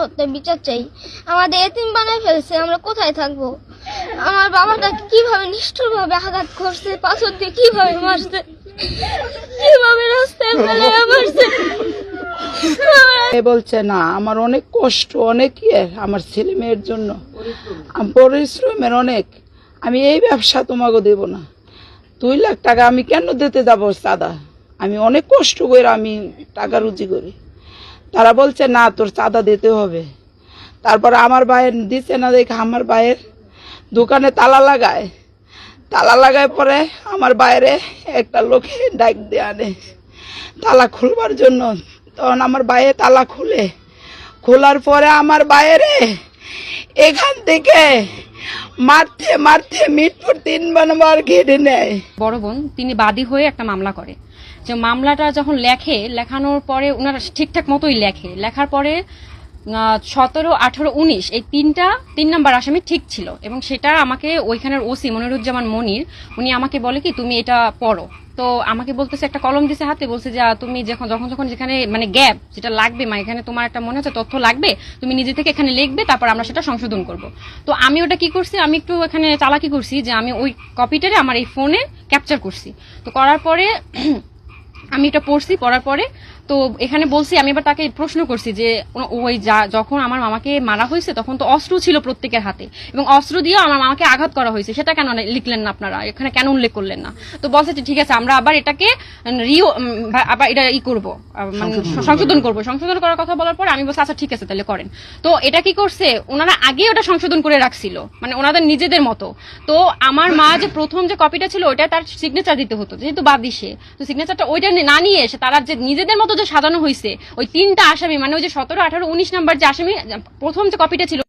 হত্যার বিচার চাই। আমাদের এতিম বানায় ফেলছে, আমরা কোথায় থাকবো? আমার বাবাটা কিভাবে নিষ্ঠুরভাবে আঘাত করছে, পাথর দিয়ে কিভাবে মারছে, কিভাবে রাস্তায় ফেলে মারছে। এ বলছে না, আমার অনেক কষ্ট, অনেক আমার ছেলে মেয়ের জন্য পরিশ্রমের অনেক, আমি এই ব্যবসা তোমাকে দেব না। 2 লাখ টাকা আমি কেন দিতে যাবো চাঁদা? আমি অনেক কষ্ট করে আমি টাকা রুজি করি। তারা বলছে না, তোর চাঁদা দিতে হবে। তারপরে আমার ভাইয়ের দিচ্ছে না দেখে আমার ভাইয়ের দোকানে তালা লাগায় পরে আমার বাইরে একটা লোকে ডাক দিয়ে আনে তালা খুলবার জন্য। তখন আমার বাইরে তালা খোলার পরে আমার বাইরে এখান থেকে মারতে মারতে মিটপুর 3 নম্বর ঘেটে নেয়। বড় বোন তিনি বাদী হয়ে একটা মামলা করে, যে মামলাটা যখন লেখানোর পরে ওনারা ঠিকঠাক মতোই লেখার পরে 17, 18, 19 এই 3 নাম্বার আসামি ঠিক ছিল, এবং সেটা আমাকে ওইখানের ওসি মনিরুজ্জামান মনির উনি আমাকে বলে কি তুমি এটা পড়ো। তো আমাকে বলতেছে, একটা কলম দিছে হাতে, বলছে যে তুমি যখন যেখানে মানে গ্যাপ যেটা লাগবে, এখানে তোমার একটা মনে হচ্ছে তথ্য লাগবে, তুমি নিজে থেকে এখানে লিখবে, তারপর আমরা সেটা সংশোধন করব। তো আমি ওটা কি করছি, আমি একটু এখানে চালাকি করছি যে আমি ওই কপিটারে আমার এই ফোনে ক্যাপচার করছি। তো করার পরে আমি এটা পড়ছি, পড়ার পরে তো এখানে বলছি, আমি এবার তাকে প্রশ্ন করছি যে ওই যখন আমার মামাকে মারা হয়েছে তখন তো অস্ত্র ছিল প্রত্যেকের হাতে, এবং অস্ত্র দিয়ে আমার মামাকে আঘাত করা হয়েছে, সেটা কেন লিখলেন না আপনারা, এখানে কেন উল্লেখ করলেন না? তো বলছে যে ঠিক আছে, আমরা আবার এটাকে আবার এটা করবো, মানে সংশোধন করার কথা বলার পর আমি বলছি আচ্ছা ঠিক আছে তাহলে করেন। তো এটা কি করছে, ওনারা আগে ওটা সংশোধন করে রাখছিল, মানে ওনাদের নিজেদের মতো। তো আমার মা যে প্রথম যে কপিটা ছিল ওইটা তার সিগনেচার দিতে হতো, যেহেতু বাদী সে, তো সিগনেচারটা ওইটা না নিয়ে এসে তারা যে নিজেদের মতো যে সাজানো হয়েছে ওই 3টা আসামি, মানে ওই যে 17, 18, 19 নাম্বার যে আসামি প্রথম যে কপিটা ছিল